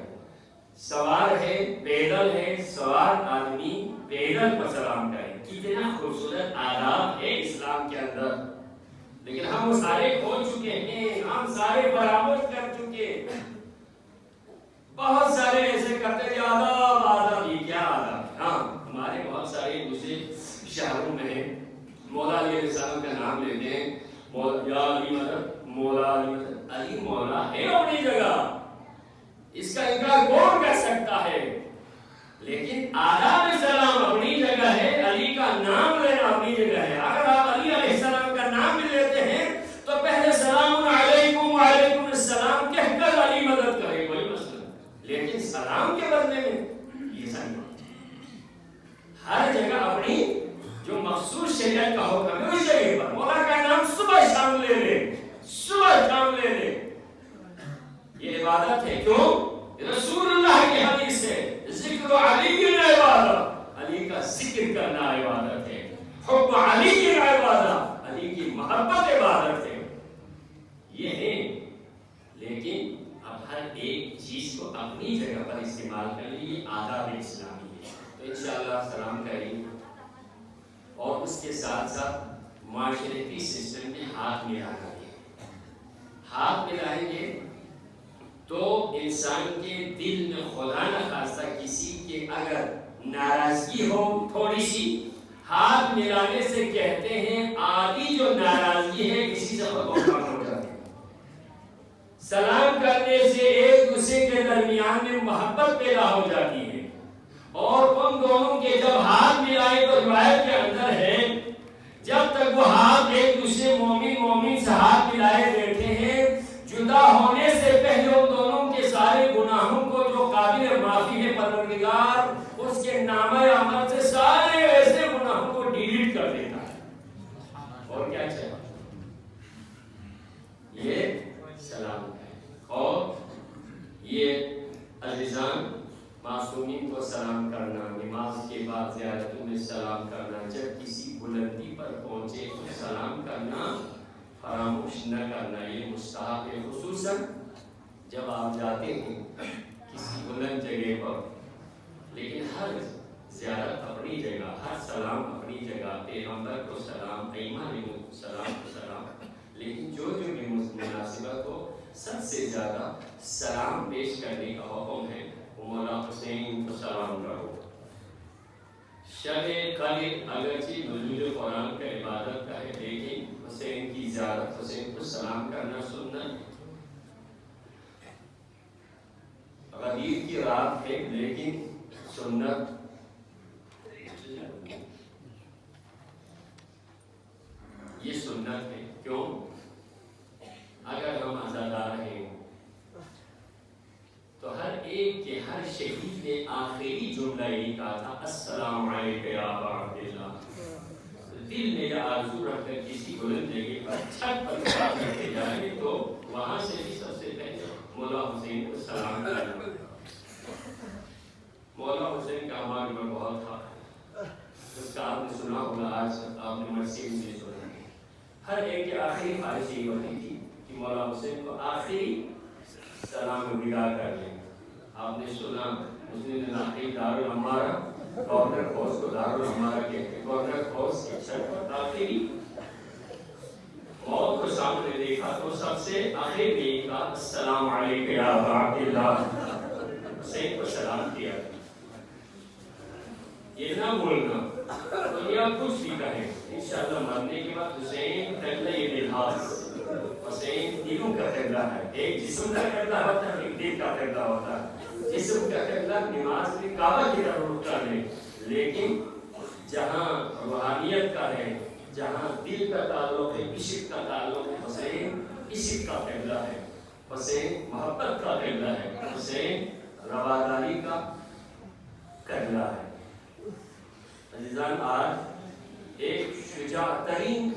سوار ہے پیدل ہے سوار آدمی پیدل کو سلام کرے۔ کتنا خوبصورت آداب ہے اسلام کے اندر، لیکن ہم وہ سارے کھو چکے ہیں، ہم سارے برآمد کر چکے۔ بہت سارے ایسے کرتے ہیں آداب آداب، یہ کیا آداب؟ ہاں ہمارے بہت سارے دوسرے شہروں میں ہیں، مولا علی علیہ السلام کا نام لیتے ہیں، یا علی مدد، مولا علی مدد، علی مولا ہے اپنی جگہ، اس کا انکار کون کر سکتا ہے؟ لیکن آداب سلام اپنی جگہ ہے، علی کا نام لینا اپنی جگہ ہے۔ اگر آپ علی علیہ السلام کا نام بھی لیتے ہیں تو پہلے سلام علیکم وعلیکم السلام کہہ کر علی مدد کرے، کوئی مسئلہ، لیکن سلام کے بدلے میں یہ صحیح ہر جگہ اپنی جو مخصوص شریعت کا حکم ہے اس جگہ پر مولا کا نام صبح شام لے لے، صبح شام لے لے، یہ عبادت ہے۔ کیوں؟ رسول اللہ کی حدیث ہے، ذکر علی عبادت، علی کا ذکر کرنا عبادت ہے، حب علی عبادت، علی کی محبت عبادت ہے، یہ ہے۔ لیکن اب ہر ایک چیز کو اپنی جگہ پر استعمال کر لیے، آداب اسلامی ہے۔ تو انشاءاللہ سلام کریں گے، اور اس کے ساتھ ساتھ معاشرتی سسٹم میں ہاتھ ملانا ہے۔ ہاتھ ملائیں گے تو انسان کے دل میں خدا نہ خواستہ کسی کے اگر ناراضگی ہو تھوڑی سی، ہاتھ ملانے سے کہتے ہیں آدھی جو ناراضگی ہے کسی سے کم ہو جاتی ہے۔ سلام کرنے سے ایک دوسرے کے درمیان میں محبت پیدا ہو جاتی ہے، اور ان دونوں کے جب ہاتھ ملائے تو روایت کے اندر ہے جب تک وہ ہاتھ ایک دوسرے مومن سے ہاتھ ملائے بیٹھے ہیں، جدا ہونے سے پہلے ان دونوں کے سارے گناہوں کو جو قابل معافی ہے پروردگار اس کے نامہ عمل سے سارے ایسے گناہوں کو ڈیلیٹ کر دیتا ہے۔ اور کیا چاہیے؟ یہ سلام ہے۔ اور یہ عزیزان معصومین کو سلام کرنا، نماز کے بعد زیارتوں میں سلام کرنا، جب کسی بلندی پر پہنچے تو سلام کرنا فراموش نہ کرنا، یہ مستحب ہے، خصوصاً جب آپ جاتے ہیں کسی بلند جگہ پر۔ لیکن ہر زیارت اپنی جگہ، ہر سلام اپنی جگہ، پیغمبر کو سلام، ائمہ علیہ السلام کو سلام، لیکن جو بھی مناسبت ہو سب سے زیادہ سلام پیش کرنے کا حکم ہے۔ مولا حسین کو سلام کرو۔ شب قدر اگرچہ نزول قرآن کا عبادت کا ہے، لیکن حسین کی زیارت، حسین کو سلام کرنا سنت۔ غدیر کی رات ہے لیکن سنت، یہ سنت ہے۔ کیوں؟ اگر ہم عزادار ہیں تو ہر ایک کے، ہر شہید نے آخری جملہ یہی کہا تھا، السلام علیکم یا ابا عبداللہ۔ دل میں یہ آرزو رکھ کر کسی بلند جگہ پر چھت پر کھڑا کرتے جائیں تو وہاں سے بھی سب سے پہلے مولا حسین کو سلام کرنا۔ مولا حسین کا ہمارے میں بہت تھا، اس کا آپ نے سنا ہوگا، آج آپ نے مرثیے میں سنا۔ ہر ایک کی آخری خواہش یہ ہوتی تھی کہ مولا حسین کو آخری سلام ودا کر لیں۔ آپ نے سنا مسلم ناقی دارالعمارہ، گورنر ہاؤس کو دارالعمارہ کہتے ہیں، گورنر ہاؤس کی چھت پر آخری موت کو سامنے دیکھا تو سب سے آخر میں یہ کہا، السلام علیکم یا ابا عبداللہ، حسین کو سلام کیا۔ یہ نہ بولنا دنیا کچھ بھی کہے، انشاءاللہ مرنے کے بعد حسین قبلہ لحاظ، حسین دلوں کا قبلہ ہے، ایک جسم کا قبلہ ہوتا ہے، ایک دل کا قبلہ ہوتا ہے۔ جسم کا قبلہ نماز میں کعبہ کی طرف رکھتا ہے، لیکن جہاں روحانیت کا ہے، جہاں دل کا تعلق ہے، عشق کا تعلق ہے، حسین عشق کا قبلہ ہے، حسین محبت کا قبلہ ہے، حسین رواداری کا کرنا ہے۔ عزیزان، آج ایک شجاع ترین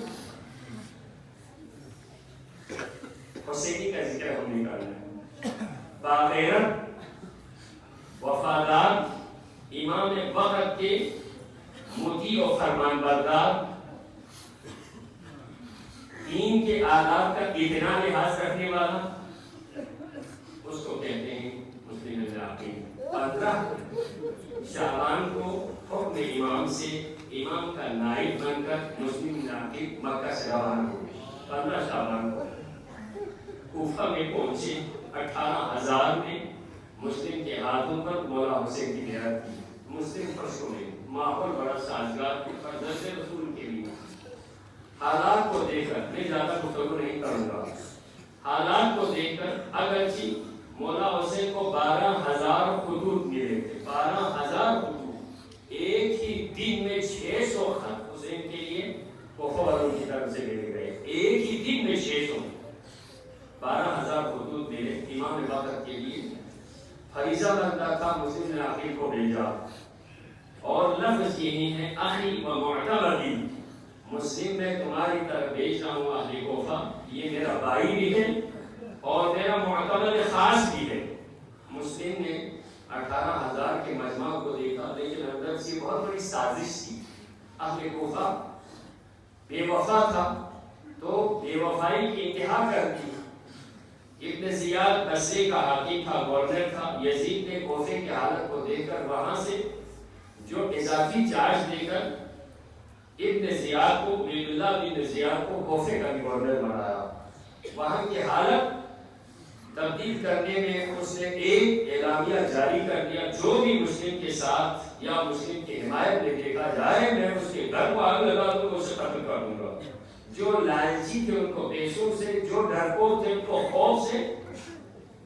حسینی کا ذکر ہم نے کرنا ہے۔ باغیرت، وفادار، امام وقت کے مطیع و فرمان بردار، دین کے آداب کا اتنا لحاظ رکھنے والا، اس کو کہتے ہیں مسلم العاقل۔ 15 شعبان کو حکم امام سے امام کا نائب بن کر مسلم العاقل مکہ سے روانہ ہوئے۔ 15 شعبان کو کوفہ میں پہنچے۔ 18,000 نے مسلم کے ہاتھوں پر مولا حسین کی بیعت کی۔ مسلم فرشوں میں ماحول بڑا سازگار حضرت رسول کے لیے۔ حالات کو دیکھ کر میں زیادہ گفتگو نہیں کروں گا، حالات کو دیکھ کر اگرچہ مولا حسین کو 12,000 خطوط ملے تھے، 12,000 خطوط، ایک ہی دن میں 600 خط حسین کے لیے کوفہ والوں کی طرف سے ملے گئے۔ ایک ہی دن میں 600، 12,000 خطوط ملے امام وقت کے لیے۔ فریضہ بنتا تھا مسلم العاقل کو بھیجا، اور لفظ یہی ہے اخی و معتمدی، مسلم میں تمہاری طرف بھیج رہا ہوں اہل کوفہ، یہ میرا بھائی بھی ہے اور میرا معتمد خاص بھی ہے۔ مسلم نے 18,000 کے مجمع کو دیکھا، لیکن اندر سے بہت بڑی سازش تھی۔ اہل کوفہ بے وفا تھا تو بے وفائی کی انتہا کر دی۔ ابن زیاد بصرے کا حاکم تھا، گورنر تھا۔ یزید نے کوفے کی حالت کو دیکھ کر وہاں سے جو اضافی چارج دے کر ابن زیاد کو، عبید اللہ بن زیاد کو کوفے کا گورنر بنایا۔ وہاں کی حالت تبدیل کرنے میں اس نے ایک اعلامیہ جاری کر دیا، جو بھی مسلم کے ساتھ یا مسلم کی حمایت میں دیکھا جائے میں اس کے گھر کو آگ لگا دوں گا، اسے قتل کر دوں گا۔ جو لالچی تھے ان کو پیسوں سے، جو ڈرپور تھے ان کو خوف سے۔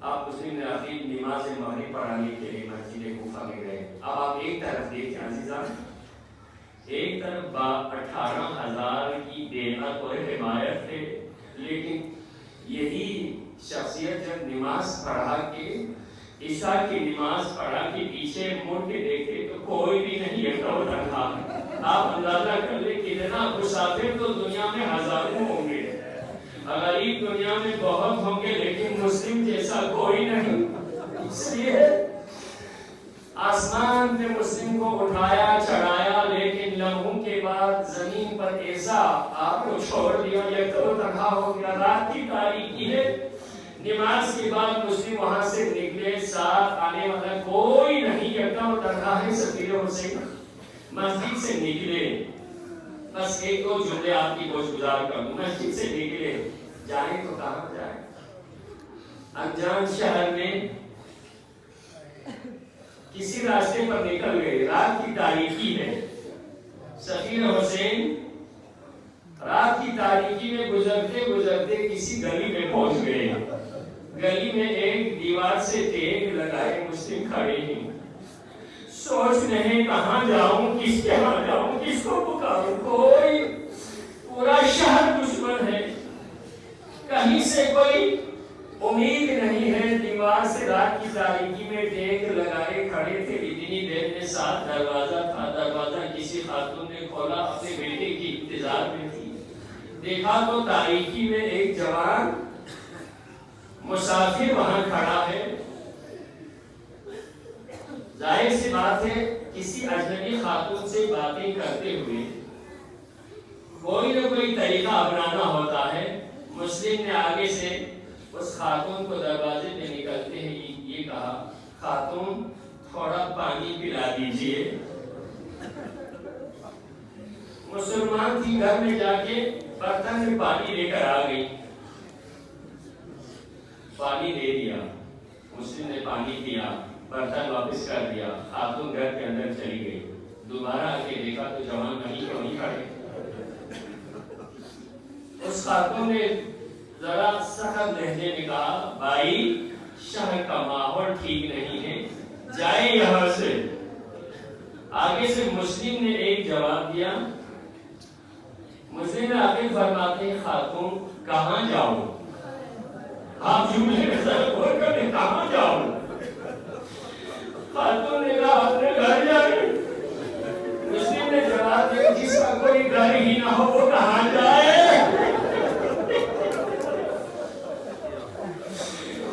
آپ مسلم العاقل نماز مغرب پڑھانے کے لیے مسجد کوفہ میں گئے۔ اب آپ ایک طرف دیکھیں عزیزان، ایک طرف 18,000 کی بیعت اور حمایت ہے، لیکن یہی شخصیت جب نماز پڑھا کے، عشاء کی نماز پڑھا کے پیچھے مڑ کے دیکھے تو کوئی بھی نہیں ہے، تو تنہا۔ آپ اندازہ کر لیں کہ اتنا مسافر تو دنیا میں ہزاروں ہوں گے، غریب دنیا میں بہت ہوں گے، لیکن مسلم جیسا کوئی نہیں۔ اس لیے آسمان پہ مسلم کو اٹھایا چڑھایا، لیکن لمحوں کے بعد زمین پر ایسا آپ کو چھوڑ دیا، یہ تو تنہا ہو گیا۔ رات کی تاریکی ہے، نماز کے بعد مسلم وہاں سے نکلے، ساتھ آنے والا کوئی نہیں، یکدم تنہا ہے۔ سفیر حسین مسجد سے نکلے، بس ایک دو جملے آپ کی گوش گزار کر دوں۔ مسجد سے نکلے، جائیں تو کہاں جائیں؟ انجان شہر میں کسی راستے پر نکل گئے، رات کی تاریکی میں۔ سفیر حسین رات کی تاریکی میں گزرتے گزرتے کسی گلی میں پہنچ گئے۔ گلی میں ایک دیوار سے ٹیک لگائے مسلم کھڑے ہیں، سوچ رہے کہاں جاؤں، کس کے ہاں جاؤں، کس کو پکاروں؟ کوئی، پورا شہر دشمن ہے، کہیں سے کوئی امید نہیں ہے۔ دیوار سے رات کی تاریکی میں ٹیک لگائے کھڑے تھے۔ اتنی دیر میں ساتھ دروازہ تھا، دروازہ کسی خاتون نے کھولا، اپنے بیٹے کی انتظار میں تھی۔ دیکھا تو تاریکی میں ایک جوان مسافر وہاں کھڑا ہے۔ ظاہر سی بات ہے کسی اجنبی خاتون سے باتیں کرتے ہوئے کوئی نہ کوئی طریقہ اپنانا ہوتا ہے۔ مسلم نے آگے سے اس خاتون کو دروازے پہ نکلتے ہیں یہ کہا، خاتون تھوڑا پانی پلا دیجئے۔ مسلمان تھی، گھر میں جا کے برتن میں پانی لے کر آ گئی، پانی دے دیا، مسلم نے پانی پیا، برتن واپس کر دیا، خاتون گھر کے اندر چلی گئی۔ دوبارہ آ کے دیکھا تو جوان کہیں تو نہیں کھڑے۔ اس خاتون نے ذرا سخت لہجے میں کہا، بھائی شہر کا ماحول ٹھیک نہیں ہے، جائیں یہاں سے۔ آگے سے مسلم نے ایک جواب دیا، مسلم نے آگے فرماتے ہیں، خاتون کہاں جاؤں؟ آپ جملے نظر کھول کر کہاں جاؤں؟ خاتون نے کہا اپنے گھر جا کوئی گھر ہی نہ ہو وہ کہاں جائے؟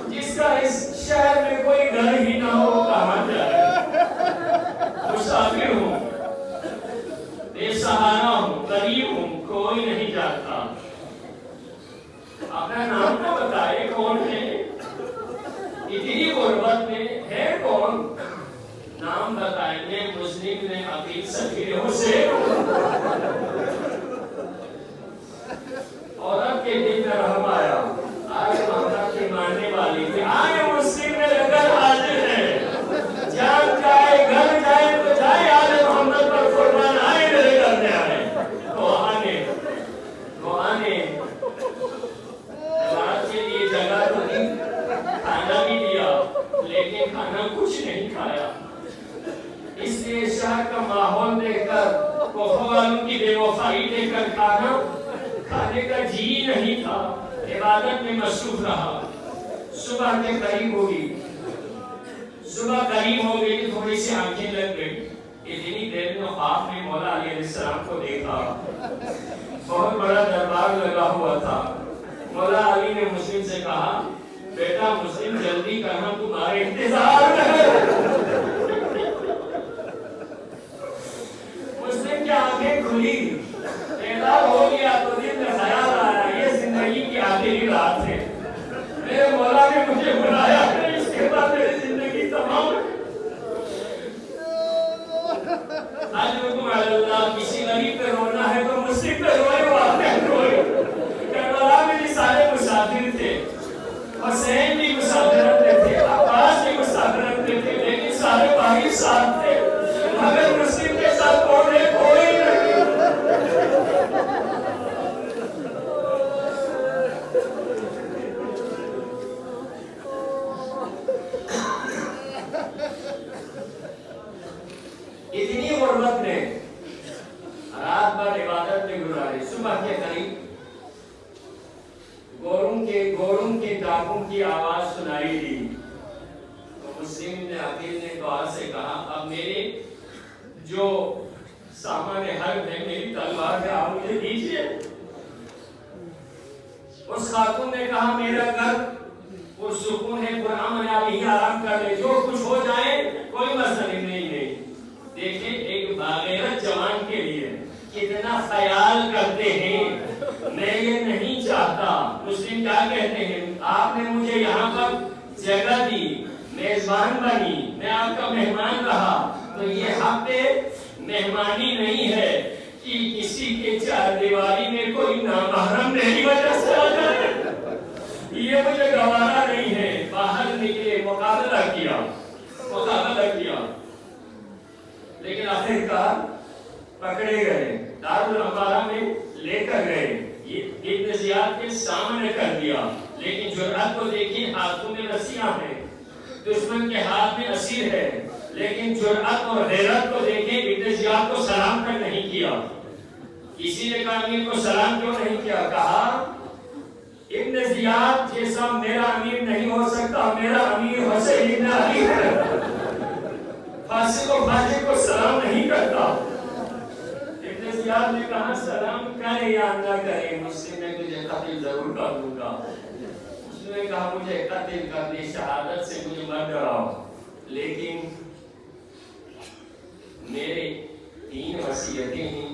جس کا اس شہر میں کوئی گھر ہی نہ ہو وہ کہاں جائے؟ مسافر ہوں، بے سہارا ہوں، غریب ہوں، کوئی نہیں جانتا۔ اپنا نام تو بتائے کون ہے؟ اتنی غربت میں ہے کون؟ نام بتائیں گے۔ مسلم نے عقیل سفیر حسین عورت کے دل میں رحم آیا، آج محمد کی ماننے والی تھی، آج مسلم میں لگن حاضر ہے، جان جائے گھر جائے تو جائے، آج محمد پر قربان آئے میرے گھر میں آئے۔ وہ آنے رات کے لیے جگہ تو دی، کھانا بھی دیا، لیکن کھانا کچھ نہیں کھایا۔ اس لیے شہر کا ماحول دیکھ کر، کوفہ والوں کی بے وفائی دیکھ کر کھانے کا جی نہیں تھا، عبادت میں مصروف رہا۔ صبح کے قریب ہوگی، صبح قریب ہو گئی، تھوڑی سی آنکھیں لگ گئی، اتنی دیر میں خواب میں مولا علیہ السلام کو دیکھا۔ بہت بڑا دربار لگا ہوا تھا۔ مولا علی نے مسلم سے کہا، بیٹا مسلم جلدی کرنا، تمہارے انتظار میں ہے۔ مسلم کی آنکھیں کھلی، بیدار ہو گیا تو دل میں خیال آیا، یہ زندگی کی آخری رات ہے، میرے مولا نے مجھے بلایا ہے، اس کے بعد میری زندگی تمام ہے۔ اجرکم علی اللہ، کسی غریب پہ رونا ہے تو مسلم پہ روئے، واقعہ روئے۔ کربلا میں بھی سارے مسافر تھے، حسین بھی مسافر رہتے تھے، عباس بھی مسافر رہتے تھے، لیکن سارے بھائی ساتھ تھے، مگر مسلم کے ساتھ کوئی نہیں۔ اتنی غربت میں رات بھر عبادت میں گزارے۔ صبح کے قریب گوروں کے ڈاکوں کی آواز سنائی دی تو مسلم نے عقیل نے دعا سے کہا، اب میرے جو سامان حرب ہے، میری تلوار ہے، آپ مجھے دیجئے۔ اس خاتون نے کہا، میرا گھر پرسکون ہے، پرامن ہے، آپ یہی آرام کر لیں، جو کچھ ہو جائے کوئی مسئلہ نہیں ہے۔ دیکھیں ایک باغیرت جوان کے لیے کتنا خیال کرتے ہیں، میں یہ نہیں چاہتا۔ مسلم کیا کہتے ہیں، آپ نے مجھے یہاں پر جگہ دی، میزبان بنی، میں آپ کا مہمان رہا، تو یہ حق مہمانی نہیں ہے کہ کسی کے چار دیواری میں کوئی نامحرم میری وجہ سے آ جائے، یہ مجھے گوارا نہیں ہے۔ باہر نکلے، مقابلہ کیا، لیکن آخر کار پکڑے گئے، دارالعمارہ میں لے کر گئے، ابن زیاد کے سامنے کر دیا، لیکن جرأت کو دیکھیں، ہاتھوں میں رسیاں ہیں، دشمن کے ہاتھ میں اسیر ہے، لیکن جرأت اور غیرت کو دیکھیں، ابن زیاد کو سلام تک نہیں کیا۔ کسی نے کہا امیر کو سلام کیوں نہیں کیا؟ کہا ابن زیاد جیسا میرا امیر نہیں ہو سکتا، میرا امیر حسین ابن علی ہے، فاسق و فاجر کو سلام نہیں کرتا۔ ابن زیاد نے کہا سلام کرے یا نہ کرے، مسلم میں تجھے قتل ضرور کر دوں گا۔ اس نے کہا مجھے قتل کرنے، شہادت سے مجھے مت ڈراؤ، لیکن میرے 3 وصیتیں ہیں،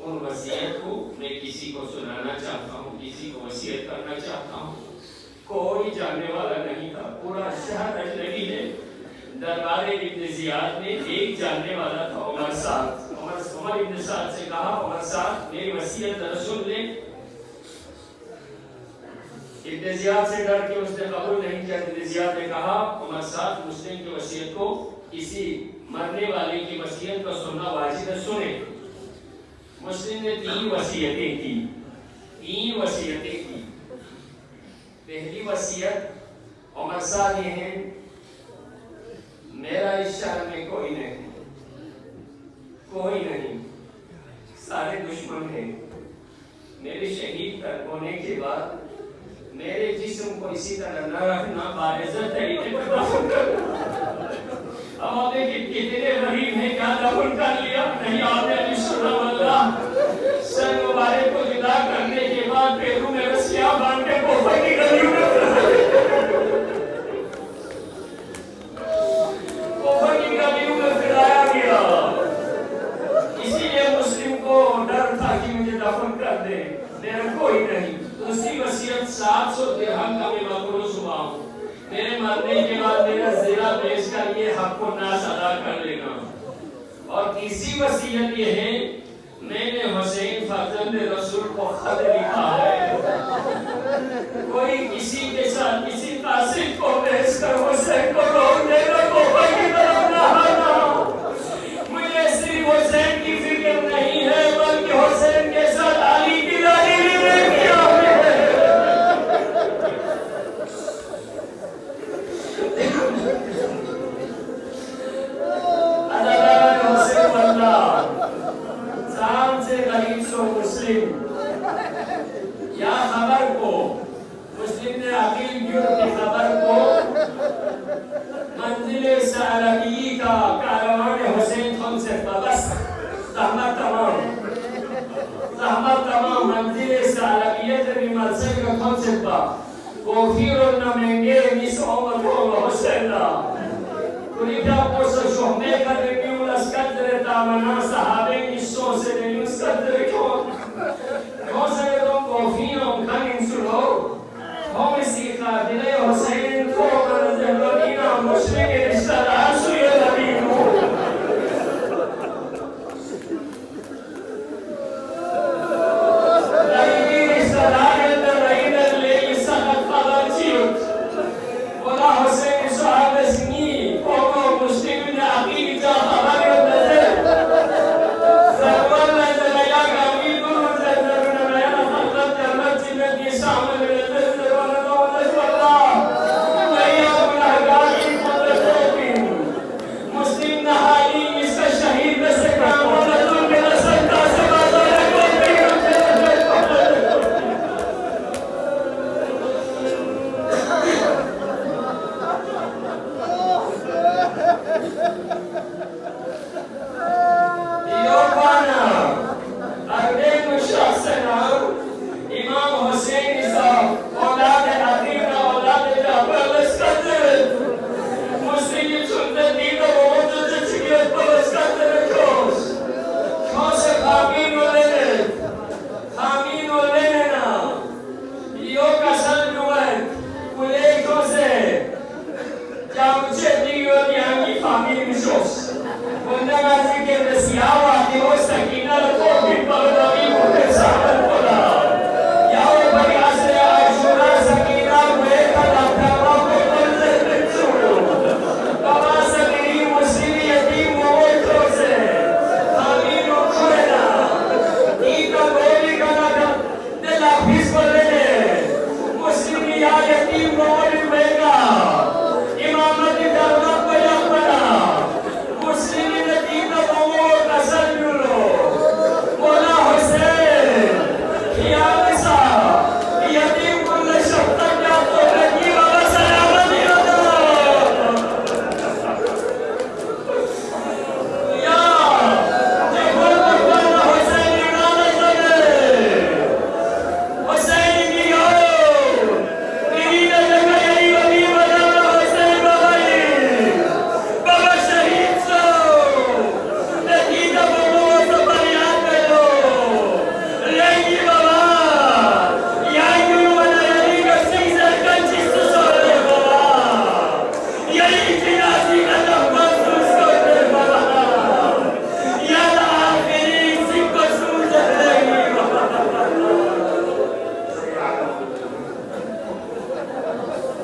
ان وصیت کو میں کسی کو سنانا چاہتا ہوں، کسی کو وصیت کرنا چاہتا ہوں۔ کوئی جاننے والا نہیں تھا، پورا شہر اجنبی ہے۔ دربار ابن زیاد میں ایک جاننے والا تھا، عمر سعد۔ عمر ابن سعد سے کہا، عمر سعد میری وصیت رسول لے۔ ابن زیاد سے ڈر کے اس نے قبول نہیں کیا۔ ابن زیاد نے کہا، عمر سعد مسلم کی وصیت کو، کسی مرنے والے کی وصیت کو سننا واجب ہے، سنیں۔ مسلم نے 3 وصیتیں کی، 3 وصیتیں کی۔ پہلی وصیت عمر سعد یہ ہے، میرا اس شہر میں کوئی نہیں، کوئی نہیں، سارے دشمن ہیں۔ میرے شہید ہونے کے بعد میرے جسم کو اسی طرح نہ رکھنا، باعزت طریقے پر دفن کر۔ اب آپ دیکھیں کتنے غریب ہیں، کیا دفن کر لیا؟ نہیں، آپ نے سنا واللہ بعد پیروں میں رسیاں باندھ کے کوفہ کی گلیوں میں کوفہ کی گلیوں میں پھرایا گیا. اسی لیے مسلم کو ڈر تھا کہ مجھے دفن کر دے، میرا کوئی نہیں. اسی وصیت 700 درہم کا میں مقروض ہوا ہوں. میرے مرنے کے بعد میرا زیرہ بیچ کر یہ حق و ناز ادا کر لینا. اور تیسری وصیت یہ ہے، میں نے حسین فرزند رسول کو خط لکھا ہے، کوئی کسی کے ساتھ کسی قاصد کو بھیج کر حسین کو روک دے گا، کوفہ کی طرف نہ آنا. مجھے صرف حسین کی فکر نہیں ہے بلکہ حسین کے ساتھ علی کی داری بھی میں کیا ہے. حسین اللہ سام سے غریب سو مسلم یا خبر کو مسلم نے عقیل گیور کی خبر کو منزل سعلوی کا کاروان حسین تھم سے بس زحمت تمام منزل سعلویت بمرسل کا تھم سے با کوفیر نمینگے نیس اومتون حسین کنیتا پوسا شہمے کا دنیون اسکتر تامنا صحابے نیسوں سے دنیون اسکتر کیوں سے دنیون کوفیروں کھنین سلو ہم سیخا دلے حسین کو منزل لگینا مشرق رشتہ دار سوئے لبینو. لگی رشتہ دار اندر رہین لے سخت خبر چیوت ولا حسین صحابہ سنی قوم مسلم نے عقیل جا خبر نظر زرور نظر یا گامی دور زرور نمیانا خلقت کرمت چنت یہ سامل نظر زرور نظر اللہ نیا گناہگاری مدرسوکن مسلم نحالی اس کا شہید بسکرام ونظر من سکتا سبازہ رکھوٹی